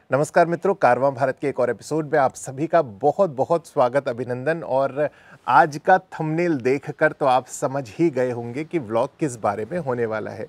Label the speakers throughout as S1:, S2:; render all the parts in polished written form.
S1: नमस्कार मित्रों, कारवां भारत के एक और एपिसोड में आप सभी का बहुत बहुत स्वागत, अभिनंदन। और आज का थंबनेल देखकर तो आप समझ ही गए होंगे कि व्लॉग किस बारे में होने वाला है।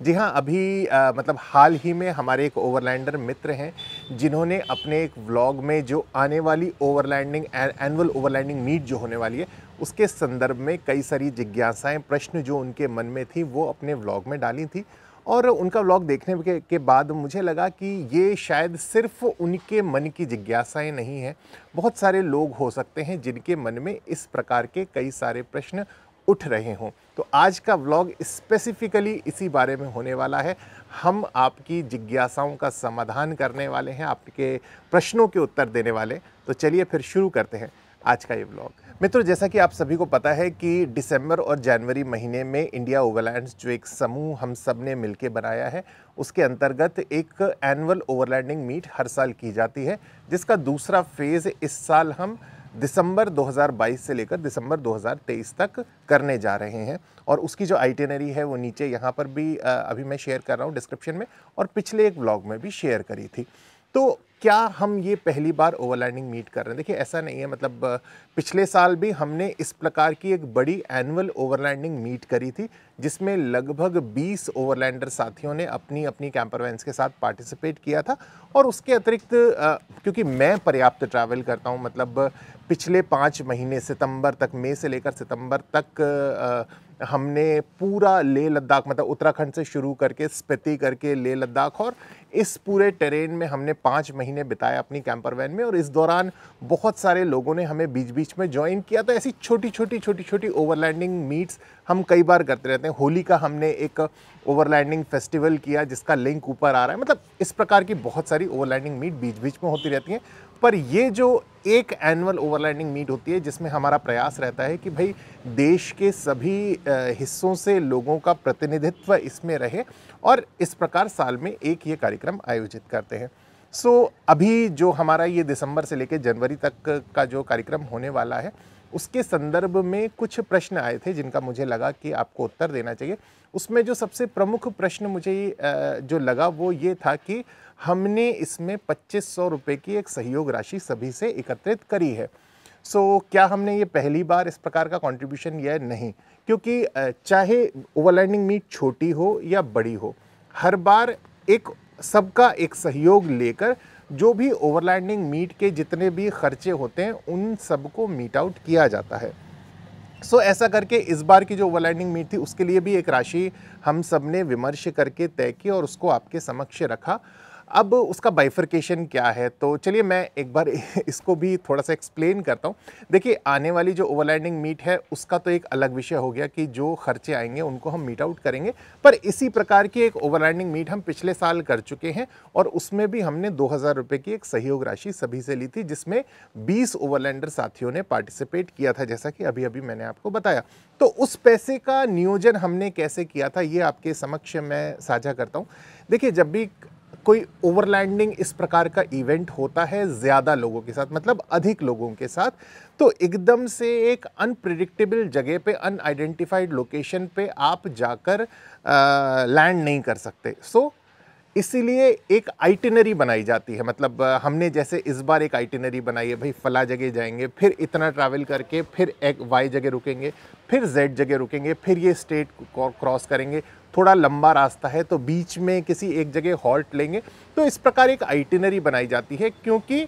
S1: जी हाँ, अभी मतलब हाल ही में हमारे एक ओवरलैंडर मित्र हैं जिन्होंने अपने एक व्लॉग में जो आने वाली ओवरलैंडिंग एनुअल ओवरलैंडिंग मीट जो होने वाली है उसके संदर्भ में कई सारी जिज्ञासाएं, प्रश्न जो उनके मन में थी वो अपने व्लॉग में डाली थी। और उनका व्लॉग देखने के बाद मुझे लगा कि ये शायद सिर्फ उनके मन की जिज्ञासाएं नहीं हैं, बहुत सारे लोग हो सकते हैं जिनके मन में इस प्रकार के कई सारे प्रश्न उठ रहे हों। तो आज का व्लॉग स्पेसिफिकली इसी बारे में होने वाला है। हम आपकी जिज्ञासाओं का समाधान करने वाले हैं, आपके प्रश्नों के उत्तर देने वाले। तो चलिए फिर शुरू करते हैं आज का ये व्लॉग। मित्रों, जैसा कि आप सभी को पता है कि दिसंबर और जनवरी महीने में इंडिया ओवरलैंड्स जो एक समूह हम सब ने मिलकर बनाया है, उसके अंतर्गत एक एनुअल ओवरलैंडिंग मीट हर साल की जाती है, जिसका दूसरा फेज़ इस साल हम दिसंबर 2022 से लेकर दिसंबर 2023 तक करने जा रहे हैं। और उसकी जो आइटिनरी है वो नीचे यहाँ पर भी अभी मैं शेयर कर रहा हूँ डिस्क्रिप्शन में, और पिछले एक व्लॉग में भी शेयर करी थी। तो क्या हम ये पहली बार ओवरलैंडिंग मीट कर रहे हैं? देखिए, ऐसा नहीं है, मतलब पिछले साल भी हमने इस प्रकार की एक बड़ी एनुअल ओवरलैंडिंग मीट करी थी, जिसमें लगभग 20 ओवरलैंडर साथियों ने अपनी अपनी कैंपर वैन्स के साथ पार्टिसिपेट किया था। और उसके अतिरिक्त क्योंकि मैं पर्याप्त ट्रैवल करता हूँ, मतलब पिछले 5 महीने सितंबर तक, मई से लेकर सितंबर तक हमने पूरा लेह लद्दाख, मतलब उत्तराखंड से शुरू करके स्पीति करके लेह लद्दाख, और इस पूरे टेरेन में हमने 5 महीने बिताए अपनी कैंपर वैन में। और इस दौरान बहुत सारे लोगों ने हमें बीच बीच में ज्वाइन किया। तो ऐसी छोटी छोटी ओवरलैंडिंग मीट्स हम कई बार करते रहते हैं। होली का हमने एक ओवरलैंडिंग फेस्टिवल किया जिसका लिंक ऊपर आ रहा है। मतलब इस प्रकार की बहुत सारी ओवरलैंडिंग मीट बीच बीच में होती रहती हैं। पर ये जो एक एनुअल ओवरलैंडिंग मीट होती है, जिसमें हमारा प्रयास रहता है कि भाई देश के सभी हिस्सों से लोगों का प्रतिनिधित्व इसमें रहे, और इस प्रकार साल में एक ये कार्यक्रम आयोजित करते हैं। अभी जो हमारा ये दिसंबर से लेकर जनवरी तक का जो कार्यक्रम होने वाला है, उसके संदर्भ में कुछ प्रश्न आए थे जिनका मुझे लगा कि आपको उत्तर देना चाहिए। उसमें जो सबसे प्रमुख प्रश्न मुझे जो लगा वो ये था कि हमने इसमें 2500 रुपये की एक सहयोग राशि सभी से एकत्रित करी है। क्या हमने ये पहली बार इस प्रकार का कंट्रीब्यूशन किया है? नहीं, क्योंकि चाहे ओवरलैंडिंग मीट छोटी हो या बड़ी हो, हर बार एक सबका एक सहयोग लेकर जो भी ओवरलैंडिंग मीट के जितने भी खर्चे होते हैं उन सबको मीट आउट किया जाता है। ऐसा करके इस बार की जो ओवरलैंडिंग मीट थी उसके लिए भी एक राशि हम सब ने विमर्श करके तय की और उसको आपके समक्ष रखा। अब उसका बाइफर्केशन क्या है, तो चलिए मैं एक बार इसको भी थोड़ा सा एक्सप्लेन करता हूँ। देखिए, आने वाली जो ओवरलैंडिंग मीट है उसका तो एक अलग विषय हो गया कि जो खर्चे आएंगे उनको हम मीट आउट करेंगे। पर इसी प्रकार की एक ओवरलैंडिंग मीट हम पिछले साल कर चुके हैं, और उसमें भी हमने 2000 रुपये की एक सहयोग राशि सभी से ली थी, जिसमें 20 ओवरलैंडर साथियों ने पार्टिसिपेट किया था, जैसा कि अभी अभी मैंने आपको बताया। तो उस पैसे का नियोजन हमने कैसे किया था ये आपके समक्ष मैं साझा करता हूँ। देखिए, जब भी कोई ओवरलैंडिंग इस प्रकार का इवेंट होता है ज़्यादा लोगों के साथ, मतलब अधिक लोगों के साथ, तो एकदम से एक अनप्रिडिक्टेबल जगह पे, अनआइडेंटिफाइड लोकेशन पे आप जाकर लैंड नहीं कर सकते। इसीलिए एक आइटिनरी बनाई जाती है। मतलब हमने जैसे इस बार एक आइटिनरी बनाई है, भाई फला जगह जाएंगे, फिर इतना ट्रैवल करके फिर एक वाई जगह रुकेंगे, फिर जेड जगह रुकेंगे, फिर ये स्टेट क्रॉस करेंगे, थोड़ा लंबा रास्ता है तो बीच में किसी एक जगह हॉल्ट लेंगे। तो इस प्रकार एक आइटिनरी बनाई जाती है, क्योंकि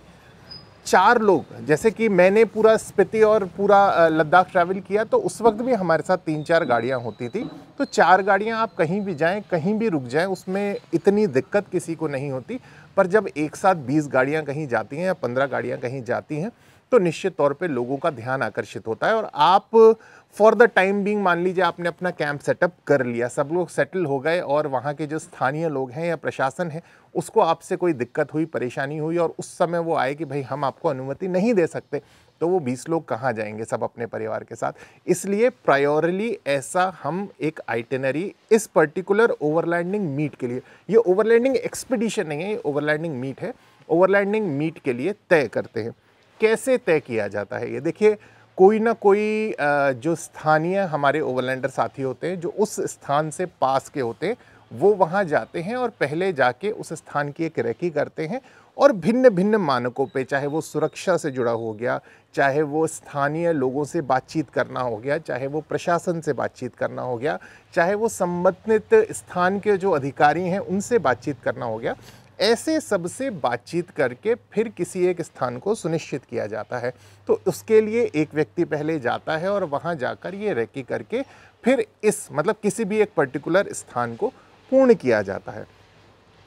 S1: 4 लोग, जैसे कि मैंने पूरा स्पीति और पूरा लद्दाख ट्रैवल किया, तो उस वक्त भी हमारे साथ 3-4 गाड़ियां होती थी। तो 4 गाड़ियां आप कहीं भी जाएं, कहीं भी रुक जाएं, उसमें इतनी दिक्कत किसी को नहीं होती। पर जब एक साथ 20 गाड़ियां कहीं जाती हैं या 15 गाड़ियां कहीं जाती हैं, तो निश्चित तौर पे लोगों का ध्यान आकर्षित होता है। और आप फॉर द टाइम बीइंग, मान लीजिए आपने अपना कैंप सेटअप कर लिया, सब लोग सेटल हो गए, और वहाँ के जो स्थानीय लोग हैं या प्रशासन है उसको आपसे कोई दिक्कत हुई, परेशानी हुई, और उस समय वो आए कि भाई हम आपको अनुमति नहीं दे सकते, तो वो 20 लोग कहाँ जाएंगे सब अपने परिवार के साथ। इसलिए प्रायोरिटी ऐसा हम एक आइटिनरी इस पर्टिकुलर ओवरलैंडिंग मीट के लिए, ये ओवरलैंडिंग एक्सपीडिशन नहीं है, ये ओवरलैंडिंग मीट है, ओवरलैंडिंग मीट के लिए तय करते हैं। कैसे तय किया जाता है ये देखिए, कोई ना कोई जो स्थानीय हमारे ओवरलैंडर साथी होते हैं, जो उस स्थान से पास के होते हैं, वो वहाँ जाते हैं और पहले जाके उस स्थान की एक रेकी करते हैं, और भिन्न भिन्न मानकों पे, चाहे वो सुरक्षा से जुड़ा हो गया, चाहे वो स्थानीय लोगों से बातचीत करना हो गया, चाहे वो प्रशासन से बातचीत करना हो गया, चाहे वो संबंधित स्थान के जो अधिकारी हैं उनसे बातचीत करना हो गया, ऐसे सबसे बातचीत करके फिर किसी एक स्थान को सुनिश्चित किया जाता है। तो उसके लिए एक व्यक्ति पहले जाता है और वहाँ जाकर ये रेकी करके फिर इस मतलब किसी भी एक पर्टिकुलर स्थान को पूर्ण किया जाता है।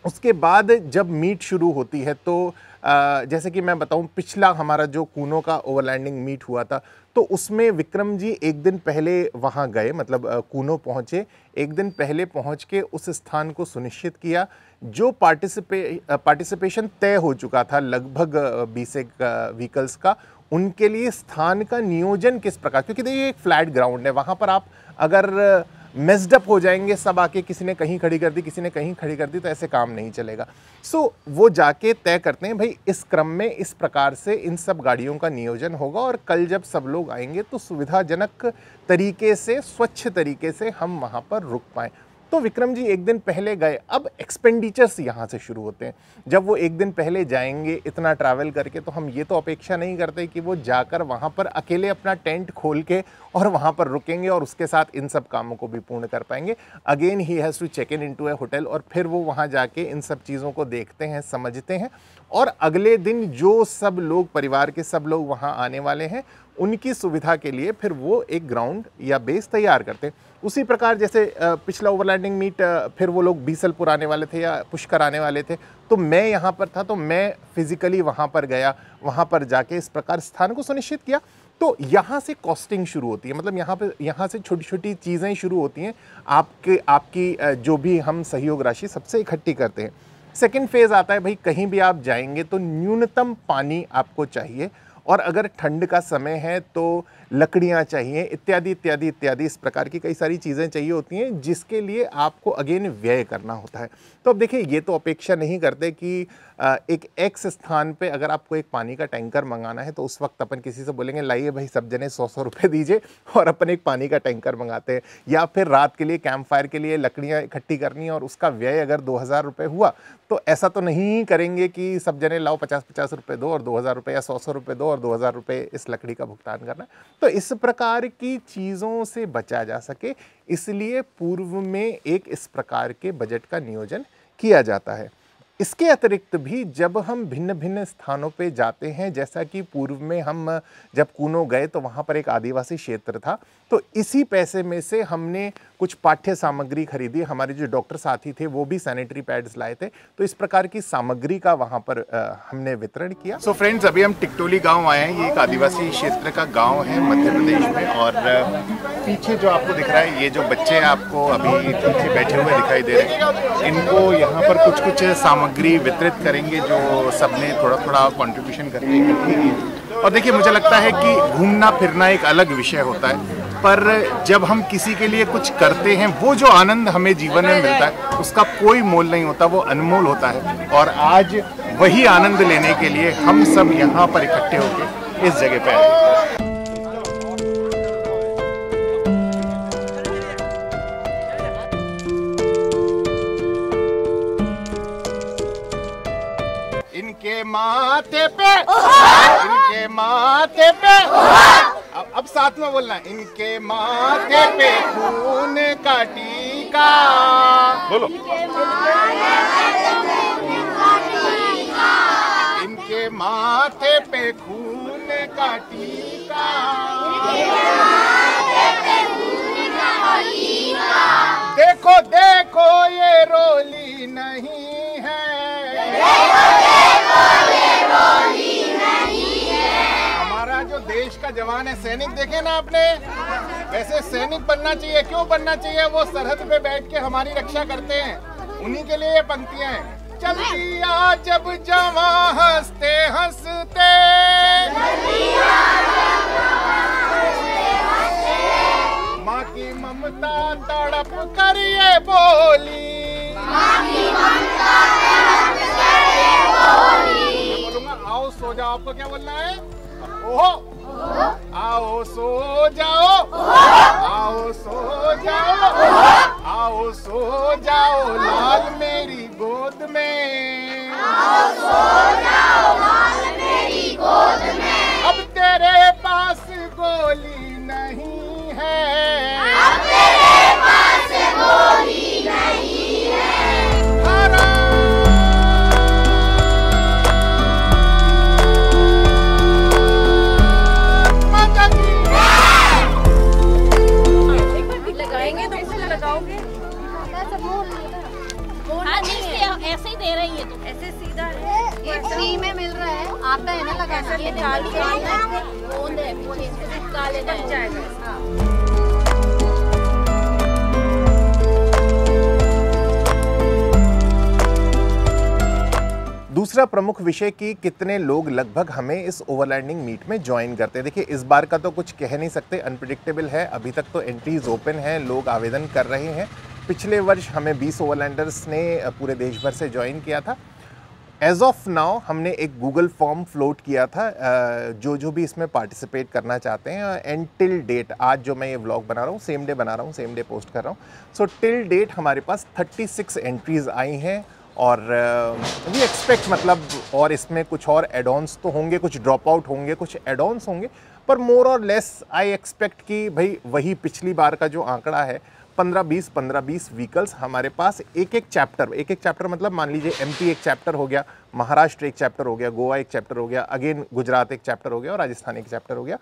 S1: उसके बाद जब मीट शुरू होती है तो जैसे कि मैं बताऊं, पिछला हमारा जो कूनो का ओवरलैंडिंग मीट हुआ था तो उसमें विक्रम जी एक दिन पहले वहां गए, मतलब कूनो पहुंचे, एक दिन पहले पहुंच के उस स्थान को सुनिश्चित किया। जो पार्टिसिपेशन तय हो चुका था लगभग 20 व्हीकल्स का, उनके लिए स्थान का नियोजन किस प्रकार, क्योंकि देखिए एक फ्लैट ग्राउंड है, वहाँ पर आप अगर मेस्ड अप हो जाएंगे, सब आके किसी ने कहीं खड़ी कर दी, किसी ने कहीं खड़ी कर दी, तो ऐसे काम नहीं चलेगा। सो वो जाके तय करते हैं भाई इस क्रम में इस प्रकार से इन सब गाड़ियों का नियोजन होगा और कल जब सब लोग आएंगे तो सुविधाजनक तरीके से, स्वच्छ तरीके से हम वहाँ पर रुक पाएँ। तो विक्रम जी एक दिन पहले गए। अब एक्सपेंडिचर्स यहाँ से शुरू होते हैं। जब वो एक दिन पहले जाएंगे इतना ट्रैवल करके, तो हम ये तो अपेक्षा नहीं करते कि वो जाकर वहाँ पर अकेले अपना टेंट खोल के और वहाँ पर रुकेंगे और उसके साथ इन सब कामों को भी पूर्ण कर पाएंगे। Again he has to check in into a hotel और फिर वो वहाँ जाके इन सब चीज़ों को देखते हैं, समझते हैं और अगले दिन जो सब लोग, परिवार के सब लोग वहाँ आने वाले हैं, उनकी सुविधा के लिए फिर वो एक ग्राउंड या बेस तैयार करते हैं। उसी प्रकार जैसे पिछला ओवरलैंडिंग मीट फिर वो लोग बीसलपुर आने वाले थे या पुष्कर आने वाले थे, तो मैं यहाँ पर था, तो मैं फिजिकली वहाँ पर गया, वहाँ पर जाके इस प्रकार स्थान को सुनिश्चित किया। तो यहाँ से कॉस्टिंग शुरू होती है, मतलब यहाँ से छोटी छोटी चीज़ें शुरू होती हैं। आपकी जो भी हम सहयोग राशि सबसे इकट्ठी करते हैं। सेकेंड फेज़ आता है, भाई कहीं भी आप जाएंगे तो न्यूनतम पानी आपको चाहिए और अगर ठंड का समय है तो लकड़ियाँ चाहिए, इत्यादि इत्यादि इत्यादि, इस प्रकार की कई सारी चीज़ें चाहिए होती हैं जिसके लिए आपको अगेन व्यय करना होता है। तो अब देखिए, ये तो अपेक्षा नहीं करते कि एक एक्स स्थान पे अगर आपको एक पानी का टैंकर मंगाना है तो उस वक्त अपन किसी से बोलेंगे लाइए भाई सब जने 100-100 रुपये दीजिए और अपन एक पानी का टैंकर मंगाते हैं। या फिर रात के लिए कैंप फायर के लिए लकड़ियाँ इकट्ठी करनी है और उसका व्यय अगर 2000 रुपये हुआ तो ऐसा तो नहीं करेंगे कि सब जने लाओ 50-50 रुपये दो और 2000 रुपये या 100-100 रुपये दो और 2000 रुपये इस लकड़ी का भुगतान करना। तो इस प्रकार की चीज़ों से बचा जा सके, इसलिए पूर्व में एक इस प्रकार के बजट का नियोजन किया जाता है। इसके अतिरिक्त भी जब हम भिन्न भिन्न स्थानों पे जाते हैं, जैसा कि पूर्व में हम जब कूनो गए तो वहाँ पर एक आदिवासी क्षेत्र था, तो इसी पैसे में से हमने कुछ पाठ्य सामग्री खरीदी। हमारे जो डॉक्टर साथी थे वो भी सैनिटरी पैड्स लाए थे, तो इस प्रकार की सामग्री का वहाँ पर हमने वितरण किया। सो फ्रेंड्स, अभी हम टिकटोली गाँव आए हैं। ये एक आदिवासी क्षेत्र का गाँव है मध्य प्रदेश में और पीछे जो आपको दिख रहा है, ये जो बच्चे आपको अभी पीछे बैठे हुए दिखाई दे रहे हैं, इनको यहाँ पर कुछ कुछ सामग्री वितरित करेंगे जो सबने थोड़ा थोड़ा कंट्रीब्यूशन करके इकट्ठी की। और देखिए, मुझे लगता है कि घूमना फिरना एक अलग विषय होता है, पर जब हम किसी के लिए कुछ करते हैं, वो जो आनंद हमें जीवन में मिलता है उसका कोई मोल नहीं होता, वो अनमोल होता है। और आज वही आनंद लेने के लिए हम सब यहाँ पर इकट्ठे होकर इस जगह पे आए। इनके माथे पे, इनके माथे पे, अब साथ में बोलना, इनके माथे पे खून का टीका, बोलो, इनके माथे पे खून का टीका, देखो देखो ये रोली नहीं है, हमारा जो देश का जवान है, सैनिक देखे ना आपने, वैसे सैनिक बनना चाहिए। क्यों बनना चाहिए? वो सरहद पे बैठ के हमारी रक्षा करते हैं, उन्हीं के लिए ये पंक्तियां हैं। चलिया जब जवां हंसते हंसते, माँ की ममता तड़प कर ये बोली, आओ सो जाओ। आपको क्या बोलना है? ओहो, आओ सो जाओ, आओ सो जाओ, आओ सो जाओ लाल मेरी गोद में, अब तेरे पास गोली नहीं है, अब तेरे पास गोली नहीं है।
S2: लगाएंगे तो कैसे लगाओगे?
S3: हाँ नहीं, ऐसे ही दे रही है तुम।
S2: ऐसे सीधा है,
S4: ये फ्री में मिल रहा है, आता है ना लगाना।
S2: ये निकाल के
S3: बूंद है पीछे से चिपका लेना
S2: बन
S3: है।
S2: जाएगा।
S1: दूसरा प्रमुख विषय कि कितने लोग लगभग हमें इस ओवरलैंडिंग मीट में ज्वाइन करते हैं। देखिए इस बार का तो कुछ कह नहीं सकते, अनप्रिडिक्टेबल है। अभी तक तो एंट्रीज ओपन है, लोग आवेदन कर रहे हैं। पिछले वर्ष हमें 20 ओवरलैंडर्स ने पूरे देश भर से ज्वाइन किया था। एज ऑफ नाउ हमने एक गूगल फॉर्म फ्लोट किया था, जो भी इसमें पार्टिसिपेट करना चाहते हैं। एंड टिल डेट, आज जो मैं ये व्लॉग बना रहा हूँ, सेम डे बना रहा हूँ, सेम डे पोस्ट कर रहा हूँ। सो टिल डेट हमारे पास 36 एंट्रीज आई हैं। और वी एक्सपेक्ट, मतलब और इसमें कुछ और एड ऑन्स तो होंगे, कुछ ड्रॉप आउट होंगे, कुछ एड ऑन्स होंगे, पर मोर और लेस आई एक्सपेक्ट कि भाई वही पिछली बार का जो आंकड़ा है 15-20 व्हीकल्स हमारे पास। एक एक चैप्टर मतलब मान लीजिए एमपी एक चैप्टर हो गया, महाराष्ट्र एक चैप्टर हो गया, गोवा एक चैप्टर हो गया, अगेन गुजरात एक चैप्टर हो गया और राजस्थान एक चैप्टर हो गया।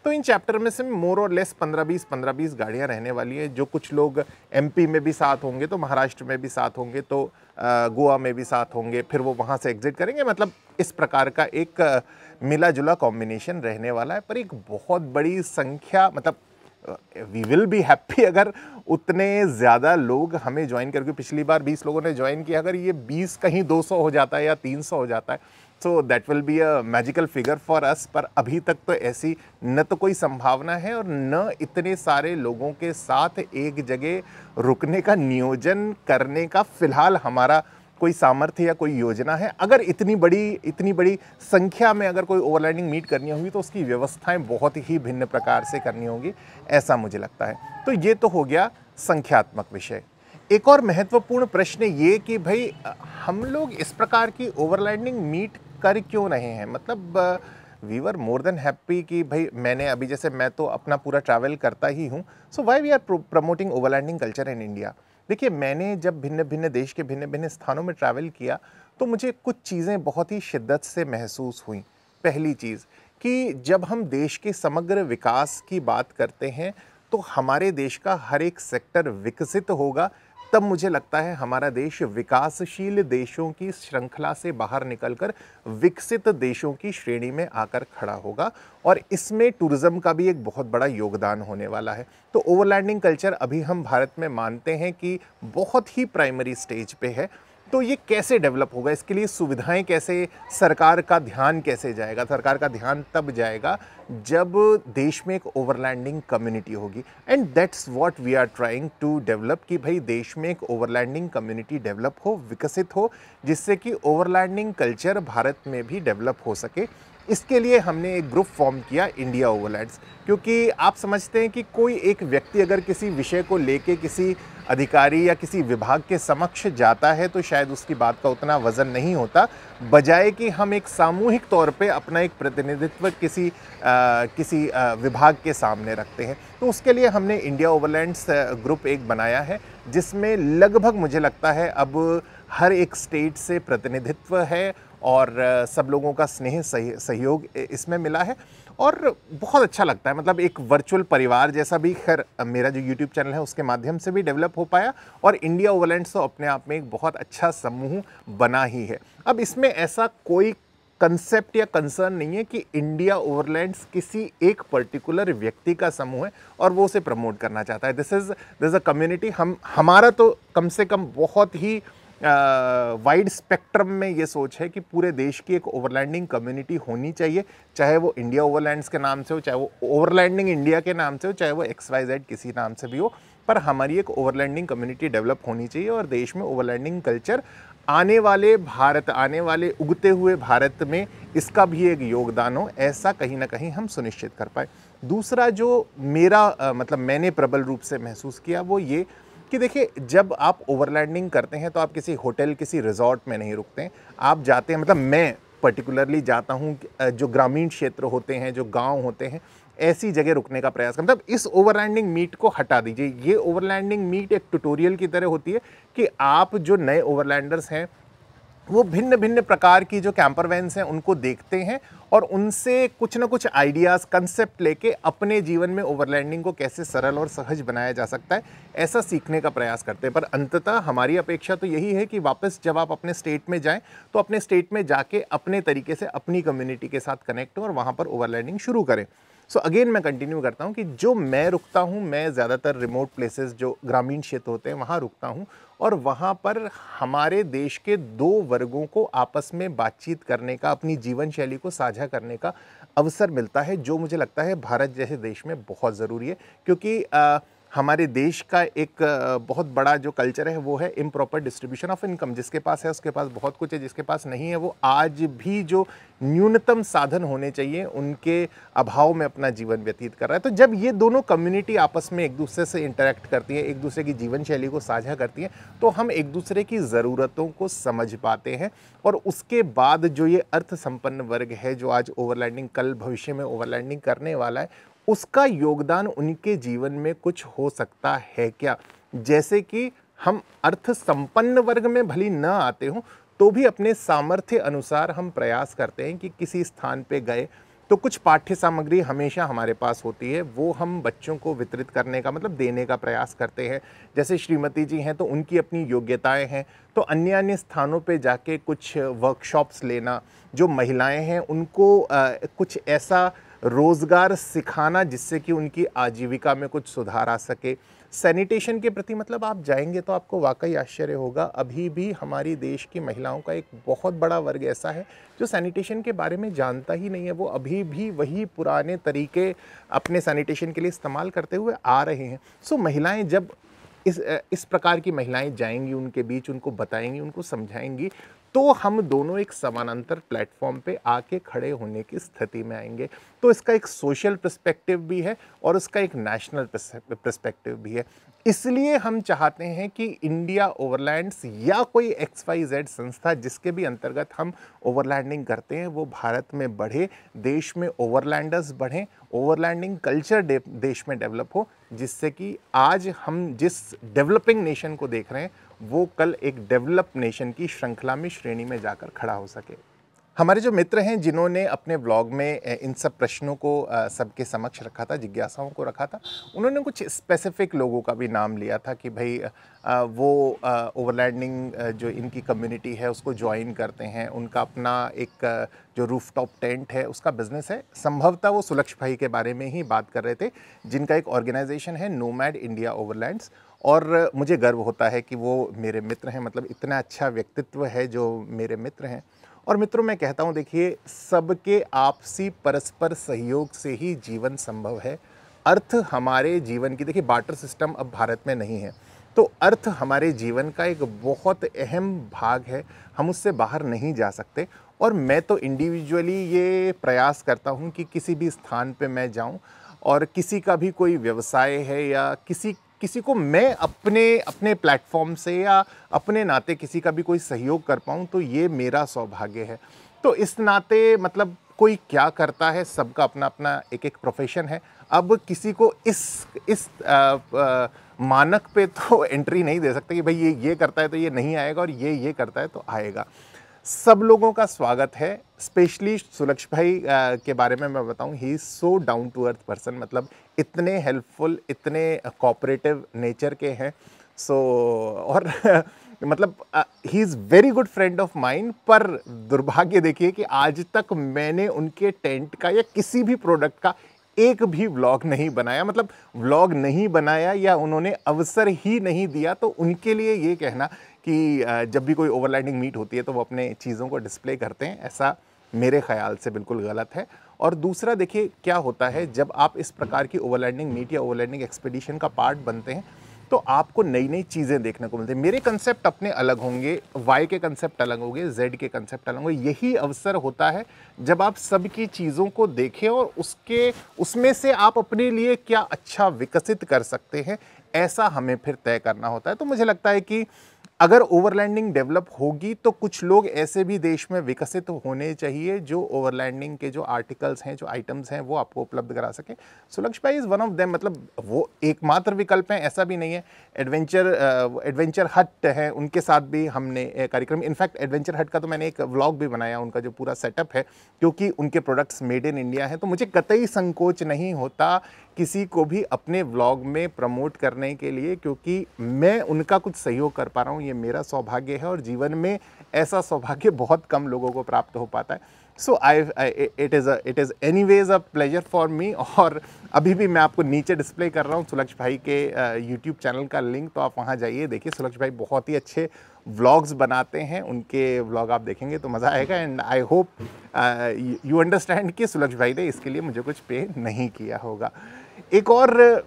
S1: तो इन चैप्टर में से मोर और लेस 15-20 गाड़ियां रहने वाली है। जो कुछ लोग एमपी में भी साथ होंगे तो महाराष्ट्र में भी साथ होंगे, तो गोवा में भी साथ होंगे, फिर वो वहाँ से एग्जिट करेंगे। मतलब इस प्रकार का एक मिला जुला कॉम्बिनेशन रहने वाला है। पर एक बहुत बड़ी संख्या, मतलब वी विल बी हैप्पी अगर उतने ज़्यादा लोग हमें ज्वाइन करके, पिछली बार 20 लोगों ने ज्वाइन किया, अगर ये 20 कहीं 200 हो जाता है या 300 हो जाता है, so that will be a magical figure for us. पर अभी तक तो ऐसी न तो कोई संभावना है और न इतने सारे लोगों के साथ एक जगह रुकने का नियोजन करने का फिलहाल हमारा कोई सामर्थ्य या कोई योजना है। अगर इतनी बड़ी संख्या में अगर कोई ओवरलैंडिंग मीट करनी होगी तो उसकी व्यवस्थाएं बहुत ही भिन्न प्रकार से करनी होगी, ऐसा मुझे लगता है। तो ये तो हो गया संख्यात्मक विषय। एक और महत्वपूर्ण प्रश्न ये कि भाई हम लोग इस प्रकार की ओवरलैंडिंग मीट कर क्यों रहे हैं। मतलब we were more than happy कि भाई मैंने अभी, जैसे मैं तो अपना पूरा ट्रैवल करता ही हूँ, so why we are promoting overlanding culture in India. देखिए मैंने जब भिन्न देश के भिन्न स्थानों में ट्रैवल किया तो मुझे कुछ चीज़ें बहुत ही शिद्दत से महसूस हुई। पहली चीज़ कि जब हम देश के समग्र विकास की बात करते हैं तो हमारे देश का हर एक सेक्टर विकसित होगा, तब मुझे लगता है हमारा देश विकासशील देशों की श्रृंखला से बाहर निकलकर विकसित देशों की श्रेणी में आकर खड़ा होगा। और इसमें टूरिज्म का भी एक बहुत बड़ा योगदान होने वाला है। तो ओवरलैंडिंग कल्चर अभी हम भारत में मानते हैं कि बहुत ही प्राइमरी स्टेज पे है। तो ये कैसे डेवलप होगा, इसके लिए सुविधाएं कैसे, सरकार का ध्यान कैसे जाएगा। सरकार का ध्यान तब जाएगा जब देश में एक ओवरलैंडिंग कम्युनिटी होगी। And that's what we are trying to develop, कि भाई देश में एक ओवरलैंडिंग कम्युनिटी डेवलप हो, विकसित हो, जिससे कि ओवरलैंडिंग कल्चर भारत में भी डेवलप हो सके। इसके लिए हमने एक ग्रुप फॉर्म किया, इंडिया ओवरलैंड्स। क्योंकि आप समझते हैं कि कोई एक व्यक्ति अगर किसी विषय को लेके किसी अधिकारी या किसी विभाग के समक्ष जाता है तो शायद उसकी बात का उतना वजन नहीं होता, बजाय कि हम एक सामूहिक तौर पे अपना एक प्रतिनिधित्व किसी विभाग के सामने रखते हैं। तो उसके लिए हमने इंडिया ओवरलैंड्स ग्रुप एक बनाया है, जिसमें लगभग मुझे लगता है अब हर एक स्टेट से प्रतिनिधित्व है और सब लोगों का स्नेह सहयोग इसमें मिला है और बहुत अच्छा लगता है। मतलब एक वर्चुअल परिवार जैसा भी, खैर मेरा जो यूट्यूब चैनल है उसके माध्यम से भी डेवलप हो पाया और इंडिया ओवरलैंड्स तो अपने आप में एक बहुत अच्छा समूह बना ही है। अब इसमें ऐसा कोई कंसेप्ट या कंसर्न नहीं है कि इंडिया ओवरलैंड्स किसी एक पर्टिकुलर व्यक्ति का समूह है और वो उसे प्रमोट करना चाहता है। This is a community. हमारा तो कम से कम बहुत ही वाइड स्पेक्ट्रम में ये सोच है कि पूरे देश की एक ओवरलैंडिंग कम्युनिटी होनी चाहिए, चाहे वो इंडिया ओवरलैंड्स के नाम से हो, चाहे वो ओवरलैंडिंग इंडिया के नाम से हो, चाहे वो XYZ किसी नाम से भी हो, पर हमारी एक ओवरलैंडिंग कम्युनिटी डेवलप होनी चाहिए और देश में ओवरलैंडिंग कल्चर आने वाले उगते हुए भारत में इसका भी एक योगदान हो, ऐसा कहीं ना कहीं हम सुनिश्चित कर पाए। दूसरा जो मेरा मतलब मैंने प्रबल रूप से महसूस किया वो ये कि देखिए जब आप ओवरलैंडिंग करते हैं तो आप किसी होटल किसी रिजॉर्ट में नहीं रुकते हैं, आप जाते हैं, मतलब मैं पर्टिकुलरली जाता हूँ जो ग्रामीण क्षेत्र होते हैं, जो गांव होते हैं, ऐसी जगह रुकने का प्रयास करता हूं। मतलब इस ओवरलैंडिंग मीट को हटा दीजिए। ये ओवरलैंडिंग मीट एक ट्यूटोरियल की तरह होती है कि आप जो नए ओवरलैंडर्स हैं वो भिन्न भिन्न प्रकार की जो कैंपर वैन्स हैं उनको देखते हैं और उनसे कुछ ना कुछ आइडियाज़ कंसेप्ट लेके अपने जीवन में ओवरलैंडिंग को कैसे सरल और सहज बनाया जा सकता है, ऐसा सीखने का प्रयास करते हैं। पर अंततः हमारी अपेक्षा तो यही है कि वापस जब आप अपने स्टेट में जाएं तो अपने स्टेट में जाके अपने तरीके से अपनी कम्युनिटी के साथ कनेक्ट हो और वहाँ पर ओवरलैंडिंग शुरू करें। सो अगेन मैं कंटिन्यू करता हूँ कि जो मैं रुकता हूँ, मैं ज़्यादातर रिमोट प्लेसेस जो ग्रामीण क्षेत्र होते हैं वहाँ रुकता हूँ और वहाँ पर हमारे देश के दो वर्गों को आपस में बातचीत करने का, अपनी जीवन शैली को साझा करने का अवसर मिलता है, जो मुझे लगता है भारत जैसे देश में बहुत ज़रूरी है। क्योंकि हमारे देश का एक बहुत बड़ा जो कल्चर है वो है इम्प्रॉपर डिस्ट्रीब्यूशन ऑफ इनकम। जिसके पास है उसके पास बहुत कुछ है, जिसके पास नहीं है वो आज भी जो न्यूनतम साधन होने चाहिए उनके अभाव में अपना जीवन व्यतीत कर रहा है। तो जब ये दोनों कम्युनिटी आपस में एक दूसरे से इंटरेक्ट करती है, एक दूसरे की जीवन शैली को साझा करती है, तो हम एक दूसरे की ज़रूरतों को समझ पाते हैं। और उसके बाद जो ये अर्थ संपन्न वर्ग है जो आज ओवरलैंडिंग, कल भविष्य में ओवरलैंडिंग करने वाला है, उसका योगदान उनके जीवन में कुछ हो सकता है क्या। जैसे कि हम अर्थ संपन्न वर्ग में भली न आते हों तो भी अपने सामर्थ्य अनुसार हम प्रयास करते हैं कि किसी स्थान पे गए तो कुछ पाठ्य सामग्री हमेशा हमारे पास होती है, वो हम बच्चों को वितरित करने का, मतलब देने का प्रयास करते हैं। जैसे श्रीमती जी हैं तो उनकी अपनी योग्यताएं हैं, तो अन्य अन्य स्थानों पे जाके कुछ वर्कशॉप्स लेना, जो महिलाएं हैं उनको कुछ ऐसा रोज़गार सिखाना जिससे कि उनकी आजीविका में कुछ सुधार आ सके। सैनिटेशन के प्रति मतलब आप जाएंगे तो आपको वाकई आश्चर्य होगा, अभी भी हमारी देश की महिलाओं का एक बहुत बड़ा वर्ग ऐसा है जो सैनिटेशन के बारे में जानता ही नहीं है। वो अभी भी वही पुराने तरीके अपने सैनिटेशन के लिए इस्तेमाल करते हुए आ रहे हैं। सो महिलाएं जब इस प्रकार की महिलाएं जाएंगी उनके बीच, उनको बताएंगी, उनको समझाएंगी, तो हम दोनों एक समानांतर प्लेटफॉर्म पे आके खड़े होने की स्थिति में आएंगे। तो इसका एक सोशल पर्सपेक्टिव भी है और उसका एक नेशनल पर्सपेक्टिव भी है। इसलिए हम चाहते हैं कि इंडिया ओवरलैंड्स या कोई XYZ संस्था जिसके भी अंतर्गत हम ओवरलैंडिंग करते हैं वो भारत में बढ़े, देश में ओवरलैंडर्स बढ़ें, ओवरलैंडिंग कल्चर देश में डेवलप हो, जिससे कि आज हम जिस डेवलपिंग नेशन को देख रहे हैं वो कल एक डेवलप नेशन की श्रृंखला में, श्रेणी में जाकर खड़ा हो सके। हमारे जो मित्र हैं जिन्होंने अपने व्लॉग में इन सब प्रश्नों को सबके समक्ष रखा था, जिज्ञासाओं को रखा था, उन्होंने कुछ स्पेसिफिक लोगों का भी नाम लिया था कि भाई वो ओवरलैंडिंग जो इनकी कम्युनिटी है उसको ज्वाइन करते हैं, उनका अपना एक जो रूफटॉप टेंट है उसका बिजनेस है। संभवतः वो सुलक्ष भाई के बारे में ही बात कर रहे थे, जिनका एक ऑर्गेनाइजेशन है नोमैड इंडिया ओवरलैंड्स। और मुझे गर्व होता है कि वो मेरे मित्र हैं, मतलब इतना अच्छा व्यक्तित्व है जो मेरे मित्र हैं। और मित्रों मैं कहता हूँ, देखिए सबके आपसी परस्पर सहयोग से ही जीवन संभव है। अर्थ हमारे जीवन की, देखिए बार्टर सिस्टम अब भारत में नहीं है, तो अर्थ हमारे जीवन का एक बहुत अहम भाग है, हम उससे बाहर नहीं जा सकते। और मैं तो इंडिविजुअली ये प्रयास करता हूँ कि किसी भी स्थान पे मैं जाऊँ और किसी का भी कोई व्यवसाय है या किसी को मैं अपने प्लेटफॉर्म से या अपने नाते किसी का भी कोई सहयोग कर पाऊँ तो ये मेरा सौभाग्य है। तो इस नाते मतलब कोई क्या करता है, सबका अपना अपना एक एक प्रोफेशन है। अब किसी को इस मानक पे तो एंट्री नहीं दे सकते कि भाई ये करता है तो ये नहीं आएगा और ये करता है तो आएगा। सब लोगों का स्वागत है। स्पेशली सुलक्ष भाई के बारे में मैं बताऊं, he is so down to earth person, मतलब इतने हेल्पफुल, इतने कोऑपरेटिव नेचर के हैं। सो और मतलब he is very good friend of mine. पर दुर्भाग्य देखिए कि आज तक मैंने उनके टेंट का या किसी भी प्रोडक्ट का एक भी व्लॉग नहीं बनाया, मतलब व्लॉग नहीं बनाया या उन्होंने अवसर ही नहीं दिया। तो उनके लिए ये कहना कि जब भी कोई ओवरलैंडिंग मीट होती है तो वो अपने चीज़ों को डिस्प्ले करते हैं, ऐसा मेरे ख्याल से बिल्कुल गलत है। और दूसरा देखिए क्या होता है, जब आप इस प्रकार की ओवरलैंडिंग मीट या ओवरलैंडिंग एक्सपीडिशन का पार्ट बनते हैं तो आपको नई नई चीज़ें देखने को मिलती है। मेरे कंसेप्ट अपने अलग होंगे, वाई के कंसेप्ट अलग होंगे, जेड के कंसेप्ट अलग होंगे। यही अवसर होता है जब आप सबकी चीज़ों को देखें और उसमें से आप अपने लिए क्या अच्छा विकसित कर सकते हैं, ऐसा हमें फिर तय करना होता है। तो मुझे लगता है कि अगर ओवरलैंडिंग डेवलप होगी तो कुछ लोग ऐसे भी देश में विकसित होने चाहिए जो ओवरलैंडिंग के जो आर्टिकल्स हैं, जो आइटम्स हैं, वो आपको उपलब्ध करा सकें। सो लक्ष्य भाई इज़ वन ऑफ देम। मतलब वो एकमात्र विकल्प हैं ऐसा भी नहीं है। एडवेंचर हट है, उनके साथ भी हमने कार्यक्रम, इनफैक्ट एडवेंचर हट का तो मैंने एक व्लॉग भी बनाया, उनका जो पूरा सेटअप है, क्योंकि उनके प्रोडक्ट्स मेड इन इंडिया हैं। तो मुझे कतई संकोच नहीं होता किसी को भी अपने व्लॉग में प्रमोट करने के लिए, क्योंकि मैं उनका कुछ सहयोग कर पा रहा हूँ, ये मेरा सौभाग्य है और जीवन में ऐसा सौभाग्य बहुत कम लोगों को प्राप्त हो पाता है। So it is anyways a pleasure for me. और अभी भी मैं आपको नीचे डिस्प्ले कर रहा हूँ सुलक्ष भाई के यूट्यूब चैनल का लिंक, तो आप वहाँ जाइए, देखिए। सुलक्ष भाई बहुत ही अच्छे व्लॉग्स बनाते हैं, उनके व्लॉग आप देखेंगे तो मज़ा आएगा। And I hope you understand कि सुलक्ष भाई ने इसके लिए मुझे कुछ पे नहीं किया होगा। एक और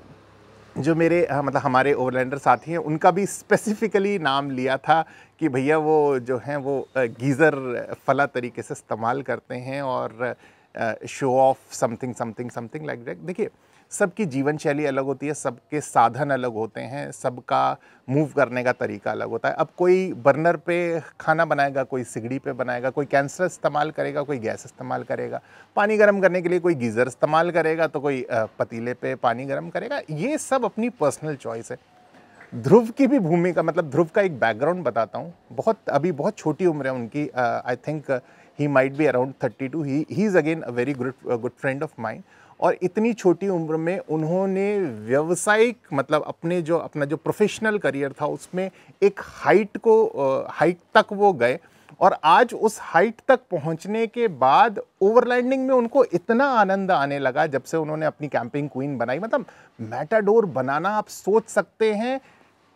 S1: जो मेरे मतलब हमारे ओवरलैंडर साथी हैं, उनका भी स्पेसिफिकली नाम लिया था कि भैया वो जो हैं वो गीज़र फला तरीके से इस्तेमाल करते हैं और show off something like that. देखिए, सबकी जीवन शैली अलग होती है, सबके साधन अलग होते हैं, सबका मूव करने का तरीका अलग होता है। अब कोई बर्नर पे खाना बनाएगा, कोई सिगड़ी पे बनाएगा, कोई कैंसर इस्तेमाल करेगा, कोई गैस इस्तेमाल करेगा, पानी गर्म करने के लिए कोई गीज़र इस्तेमाल करेगा, तो कोई पतीले पे पानी गर्म करेगा। ये सब अपनी पर्सनल चॉइस है। ध्रुव की भी भूमिका, मतलब ध्रुव का एक बैकग्राउंड बताता हूँ। अभी बहुत छोटी उम्र है उनकी। I think he might be around 32। He is again a very good friend of mine. और इतनी छोटी उम्र में उन्होंने व्यावसायिक, मतलब अपना जो प्रोफेशनल करियर था उसमें एक हाइट तक वो गए। और आज उस हाइट तक पहुंचने के बाद ओवरलैंडिंग में उनको इतना आनंद आने लगा जब से उन्होंने अपनी कैंपिंग क्वीन बनाई। मतलब मैटाडोर बनाना, आप सोच सकते हैं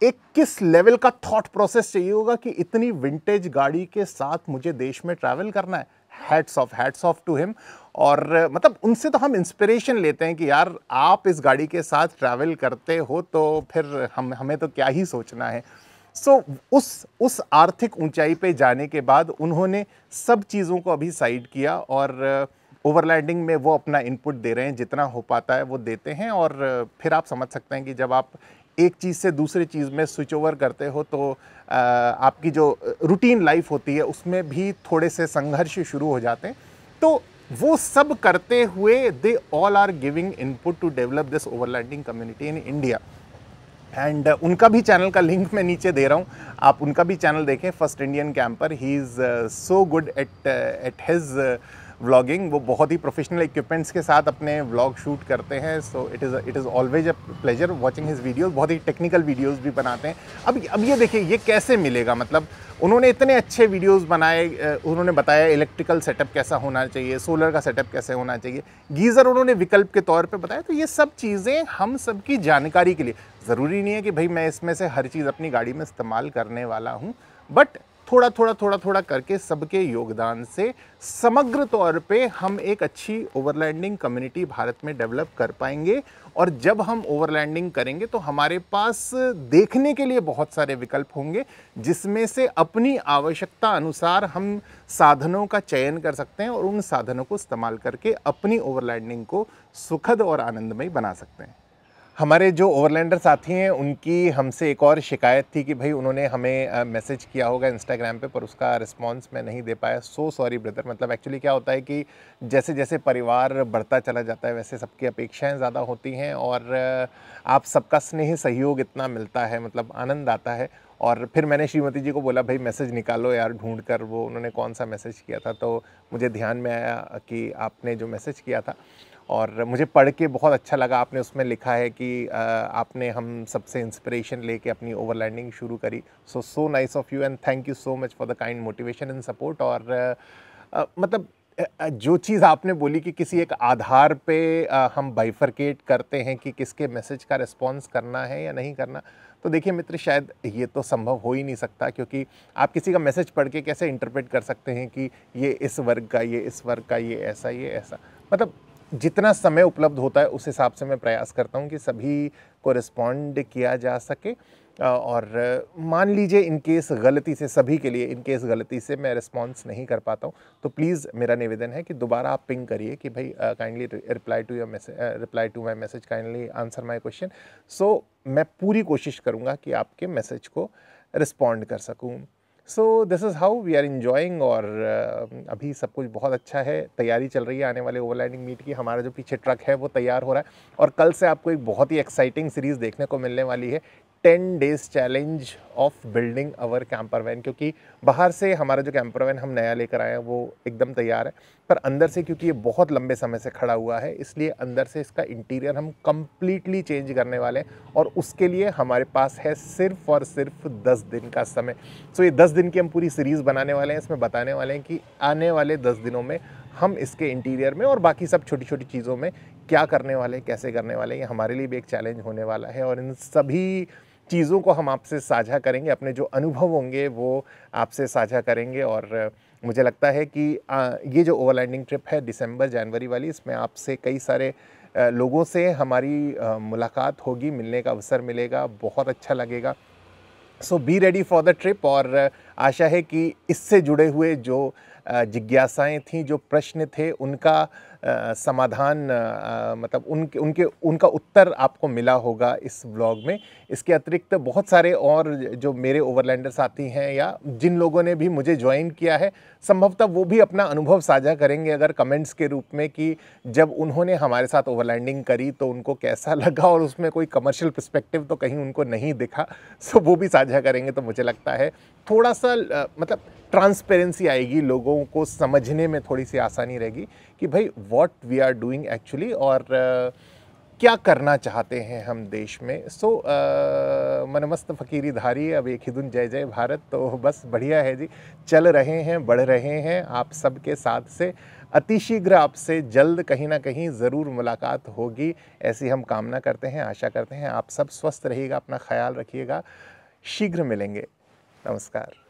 S1: एक किस लेवल का थॉट प्रोसेस चाहिए होगा कि इतनी विंटेज गाड़ी के साथ मुझे देश में ट्रैवल करना है। Hats off to him. और मतलब उनसे तो हम इंस्पिरेशन लेते हैं कि यार आप इस गाड़ी के साथ ट्रैवल करते हो तो फिर हमें तो क्या ही सोचना है। सो उस आर्थिक ऊंचाई पे जाने के बाद उन्होंने सब चीज़ों को अभी साइड किया और ओवरलैंडिंग में वो अपना इनपुट दे रहे हैं, जितना हो पाता है वो देते हैं। और फिर आप समझ सकते हैं कि जब आप एक चीज़ से दूसरी चीज़ में स्विच ओवर करते हो तो आपकी जो रूटीन लाइफ होती है उसमें भी थोड़े से संघर्ष शुरू हो जाते हैं। तो वो सब करते हुए they all are giving input to develop this overlanding community in India. And उनका भी चैनल का लिंक मैं नीचे दे रहा हूँ, आप उनका भी चैनल देखें, first Indian camper. He is so good at his vlogging. वो बहुत ही प्रोफेशनल इक्विपमेंट्स के साथ अपने व्लॉग शूट करते हैं। So it is always a pleasure watching his videos. बहुत ही टेक्निकल वीडियोज़ भी बनाते हैं। अब ये देखिए ये कैसे मिलेगा, मतलब उन्होंने इतने अच्छे वीडियोज़ बनाए। उन्होंने बताया इलेक्ट्रिकल सेटअप कैसा होना चाहिए, सोलर का सेटअप कैसे होना चाहिए, गीज़र उन्होंने विकल्प के तौर पे बताया। तो ये सब चीज़ें हम सबकी जानकारी के लिए, ज़रूरी नहीं है कि भाई मैं इसमें से हर चीज़ अपनी गाड़ी में इस्तेमाल करने वाला हूँ, बट थोड़ा करके सबके योगदान से समग्र तौर पे हम एक अच्छी ओवरलैंडिंग कम्युनिटी भारत में डेवलप कर पाएंगे। और जब हम ओवरलैंडिंग करेंगे तो हमारे पास देखने के लिए बहुत सारे विकल्प होंगे, जिसमें से अपनी आवश्यकता अनुसार हम साधनों का चयन कर सकते हैं और उन साधनों को इस्तेमाल करके अपनी ओवरलैंडिंग को सुखद और आनंदमय बना सकते हैं। हमारे जो ओवरलैंडर साथी हैं उनकी हमसे एक और शिकायत थी कि भाई उन्होंने हमें मैसेज किया होगा इंस्टाग्राम पे, पर उसका रिस्पांस मैं नहीं दे पाया। So sorry brother. मतलब एक्चुअली क्या होता है कि जैसे जैसे परिवार बढ़ता चला जाता है वैसे सबकी अपेक्षाएं ज़्यादा होती हैं और आप सबका स्नेह सहयोग इतना मिलता है, मतलब आनंद आता है। और फिर मैंने श्रीमती जी को बोला भाई मैसेज निकालो यार ढूंढ कर, वो उन्होंने कौन सा मैसेज किया था, तो मुझे ध्यान में आया कि आपने जो मैसेज किया था और मुझे पढ़ के बहुत अच्छा लगा। आपने उसमें लिखा है कि आपने हम सबसे इंस्पिरेशन लेके अपनी ओवरलैंडिंग शुरू करी। So nice of you and thank you so much for the kind motivation and support. और मतलब जो चीज़ आपने बोली कि किसी एक आधार पे हम बाइफरकेट करते हैं कि किसके मैसेज का रिस्पॉन्स करना है या नहीं करना, तो देखिए मित्र शायद ये तो संभव हो ही नहीं सकता, क्योंकि आप किसी का मैसेज पढ़ के कैसे इंटरप्रेट कर सकते हैं कि ये इस वर्ग का, ये इस वर्ग का, ये ऐसा, ये ऐसा। मतलब जितना समय उपलब्ध होता है उस हिसाब से मैं प्रयास करता हूँ कि सभी को रिस्पॉन्ड किया जा सके। और मान लीजिए इन केस गलती से, सभी के लिए इन केस गलती से मैं रिस्पॉन्स नहीं कर पाता हूँ तो प्लीज़ मेरा निवेदन है कि दोबारा आप पिंग करिए कि भाई kindly reply to my message, kindly answer my question. So मैं पूरी कोशिश करूँगा कि आपके मैसेज को रिस्पॉन्ड कर सकूँ। So this is how we are enjoying. और अभी सब कुछ बहुत अच्छा है, तैयारी चल रही है आने वाले ओवरलैंडिंग मीट की। हमारा जो पीछे ट्रक है वो तैयार हो रहा है और कल से आपको एक बहुत ही एक्साइटिंग सीरीज़ देखने को मिलने वाली है, 10 days challenge of building our camper van. क्योंकि बाहर से हमारा जो कैंपर वैन हम नया लेकर आए हैं वो एकदम तैयार है, पर अंदर से क्योंकि ये बहुत लंबे समय से खड़ा हुआ है इसलिए अंदर से इसका इंटीरियर हम कम्प्लीटली चेंज करने वाले हैं और उसके लिए हमारे पास है सिर्फ और सिर्फ 10 दिन का समय। सो ये 10 दिन की हम पूरी सीरीज़ बनाने वाले हैं, इसमें बताने वाले हैं कि आने वाले 10 दिनों में हम इसके इंटीरियर में और बाकी सब छोटी छोटी चीज़ों में क्या करने वाले, कैसे करने वाले। ये हमारे लिए भी एक चैलेंज होने वाला है और इन सभी चीज़ों को हम आपसे साझा करेंगे, अपने जो अनुभव होंगे वो आपसे साझा करेंगे। और मुझे लगता है कि ये जो ओवरलैंडिंग ट्रिप है दिसंबर जनवरी वाली, इसमें आपसे कई सारे लोगों से हमारी मुलाकात होगी, मिलने का अवसर मिलेगा, बहुत अच्छा लगेगा। So be ready for the trip. और आशा है कि इससे जुड़े हुए जो जिज्ञासाएं थीं, जो प्रश्न थे, उनका समाधान मतलब उनका उत्तर आपको मिला होगा इस ब्लॉग में। इसके अतिरिक्त बहुत सारे और जो मेरे ओवरलैंडर साथी हैं या जिन लोगों ने भी मुझे ज्वाइन किया है, संभवतः वो भी अपना अनुभव साझा करेंगे अगर कमेंट्स के रूप में कि जब उन्होंने हमारे साथ ओवरलैंडिंग करी तो उनको कैसा लगा और उसमें कोई कमर्शियल पर्सपेक्टिव तो कहीं उनको नहीं दिखा। सो वो भी साझा करेंगे तो मुझे लगता है थोड़ा सा मतलब ट्रांसपेरेंसी आएगी, लोगों को समझने में थोड़ी सी आसानी रहेगी कि भाई what we are doing actually और क्या करना चाहते हैं हम देश में। सो मनमस्त फ़कीरी धारी, अब एक ही धुन जय जय भारत। तो बस बढ़िया है जी, चल रहे हैं, बढ़ रहे हैं आप सबके साथ से। अतिशीघ्र आपसे जल्द कहीं ना कहीं ज़रूर मुलाकात होगी, ऐसी हम कामना करते हैं, आशा करते हैं। आप सब स्वस्थ रहिएगा, अपना ख्याल रखिएगा, शीघ्र मिलेंगे। नमस्कार।